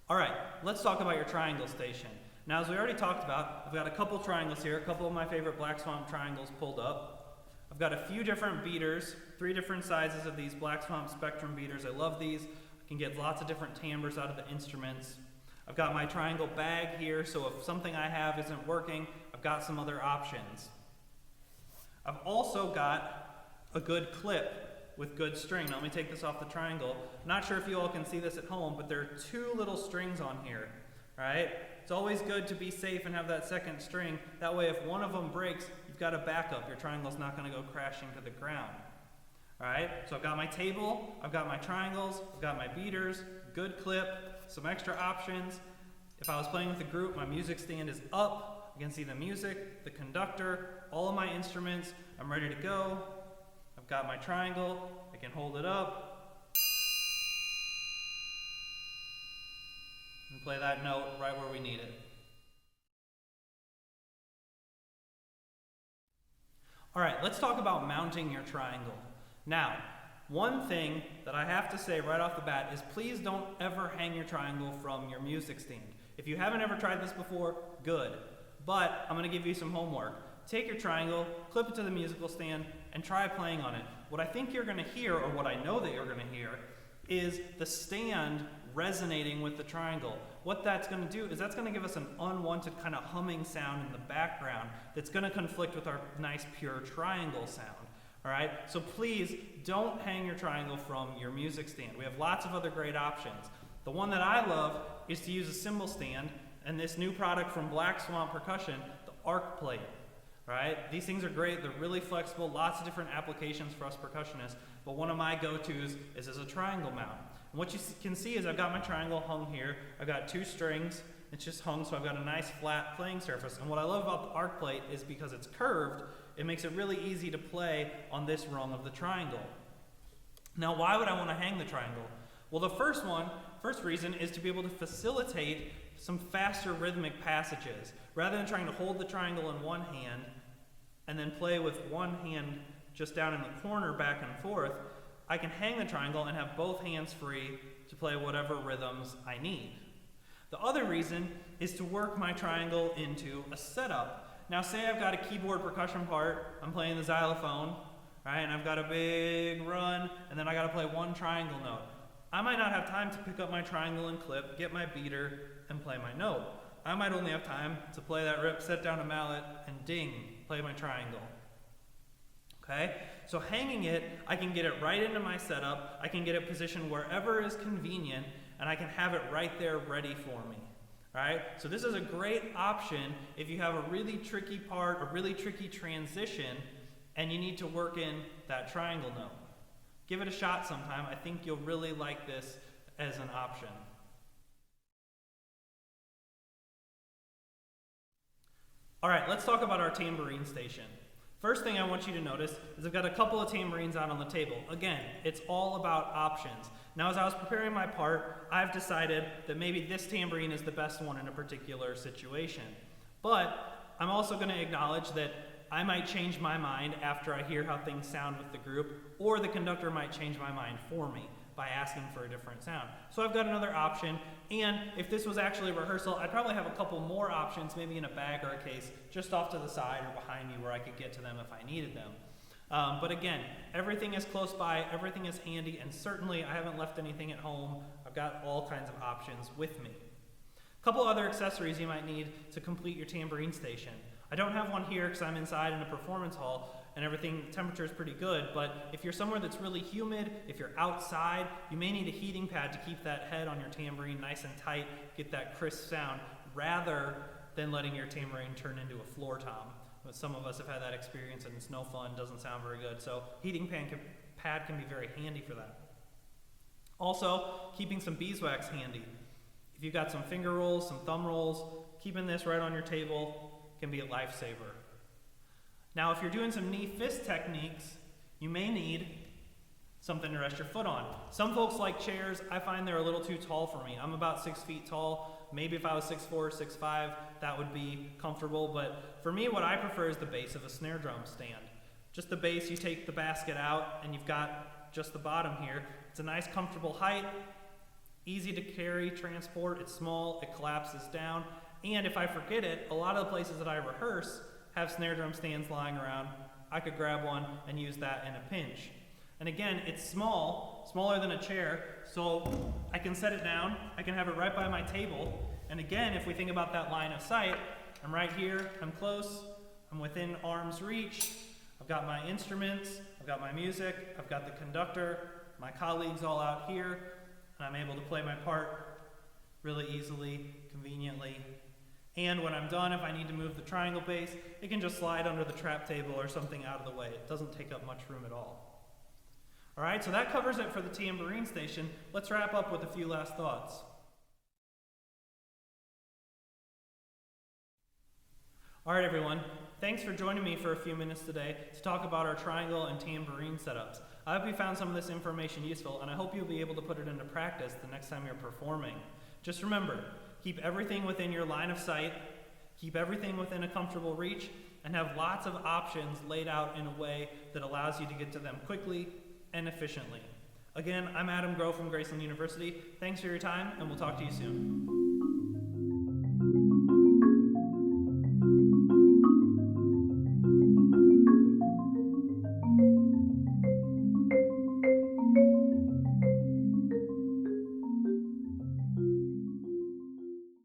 All right, let's talk about your triangle station. Now, as we already talked about, I've got a couple triangles here, a couple of my favorite Black Swamp triangles pulled up. I've got a few different beaters, 3 different sizes of these Black Swamp Spectrum beaters. I love these. I can get lots of different timbres out of the instruments. I've got my triangle bag here, so if something I have isn't working, I've got some other options. I've also got a good clip with good string. Now, let me take this off the triangle. I'm not sure if you all can see this at home, but there are 2 little strings on here, right? It's always good to be safe and have that second string. That way, if one of them breaks, you've got a backup. Your triangle's not going to go crashing to the ground. All right, so I've got my table, I've got my triangles, I've got my beaters, good clip, some extra options. If I was playing with a group, my music stand is up. You can see the music, the conductor, all of my instruments. I'm ready to go. I've got my triangle, I can hold it up and play that note right where we need it. All right, let's talk about mounting your triangle. Now, one thing that I have to say right off the bat is please don't ever hang your triangle from your music stand. If you haven't ever tried this before, good. But I'm going to give you some homework. Take your triangle, clip it to the musical stand, and try playing on it. What I think you're going to hear, or what I know that you're going to hear, is the stand resonating with the triangle. What that's going to do is that's going to give us an unwanted kind of humming sound in the background that's going to conflict with our nice pure triangle sound. All right, so please don't hang your triangle from your music stand. We have lots of other great options. The one that I love is to use a cymbal stand and this new product from Black Swamp Percussion, the arc plate. Right? These things are great, they're really flexible, lots of different applications for us percussionists, but one of my go-tos is as a triangle mount. And what you can see is I've got my triangle hung here, I've got 2 strings, it's just hung so I've got a nice flat playing surface. And what I love about the arc plate is because it's curved, it makes it really easy to play on this rung of the triangle. Now, why would I want to hang the triangle? Well, the first reason is to be able to facilitate some faster rhythmic passages. Rather than trying to hold the triangle in one hand and then play with one hand just down in the corner back and forth, I can hang the triangle and have both hands free to play whatever rhythms I need. The other reason is to work my triangle into a setup. Now, say I've got a keyboard percussion part, I'm playing the xylophone, right, and I've got a big run, and then I gotta play one triangle note. I might not have time to pick up my triangle and clip, get my beater, and play my note. I might only have time to play that rip, set down a mallet, and ding, play my triangle. Okay? So hanging it, I can get it right into my setup, I can get it positioned wherever is convenient, and I can have it right there ready for me. Right? So this is a great option if you have a really tricky part, a really tricky transition, and you need to work in that triangle note. Give it a shot sometime. I think you'll really like this as an option. All right, let's talk about our tambourine station. First thing I want you to notice is I've got a couple of tambourines out on the table. Again, it's all about options. Now, as I was preparing my part, I've decided that maybe this tambourine is the best one in a particular situation. But I'm also going to acknowledge that I might change my mind after I hear how things sound with the group, or the conductor might change my mind for me by asking for a different sound. So I've got another option, and if this was actually a rehearsal, I'd probably have a couple more options, maybe in a bag or a case, just off to the side or behind me where I could get to them if I needed them. But again, everything is close by, everything is handy, and certainly I haven't left anything at home. I've got all kinds of options with me. A couple other accessories you might need to complete your tambourine station. I don't have one here because I'm inside in a performance hall and everything, temperature is pretty good, but if you're somewhere that's really humid, if you're outside, you may need a heating pad to keep that head on your tambourine nice and tight, get that crisp sound, rather than letting your tambourine turn into a floor tom. But some of us have had that experience and it's no fun, doesn't sound very good, so heating pad can be very handy for that. Also, keeping some beeswax handy. If you've got some finger rolls, some thumb rolls, keeping this right on your table can be a lifesaver. Now, if you're doing some knee fist techniques, you may need something to rest your foot on. Some folks like chairs. I find they're a little too tall for me. I'm about 6 feet tall. Maybe if I was 6'4", 6'5", that would be comfortable. But for me, what I prefer is the base of a snare drum stand. Just the base, you take the basket out, and you've got just the bottom here. It's a nice, comfortable height. easy to carry transport, it's small, it collapses down, and if I forget it, a lot of the places that I rehearse have snare drum stands lying around. I could grab one and use that in a pinch. And again, it's small, smaller than a chair, so I can set it down, I can have it right by my table, and again, if we think about that line of sight, I'm right here, I'm close, I'm within arm's reach, I've got my instruments, I've got my music, I've got the conductor, my colleagues all out here, and I'm able to play my part really easily, conveniently. And when I'm done, if I need to move the triangle bass, it can just slide under the trap table or something out of the way. It doesn't take up much room at all. All right, so that covers it for the tambourine station. Let's wrap up with a few last thoughts. All right, everyone. Thanks for joining me for a few minutes today to talk about our triangle and tambourine setups. I hope you found some of this information useful, and I hope you'll be able to put it into practice the next time you're performing. Just remember, keep everything within your line of sight, keep everything within a comfortable reach, and have lots of options laid out in a way that allows you to get to them quickly and efficiently. Again, I'm Groh from Graceland University. Thanks for your time, and we'll talk to you soon.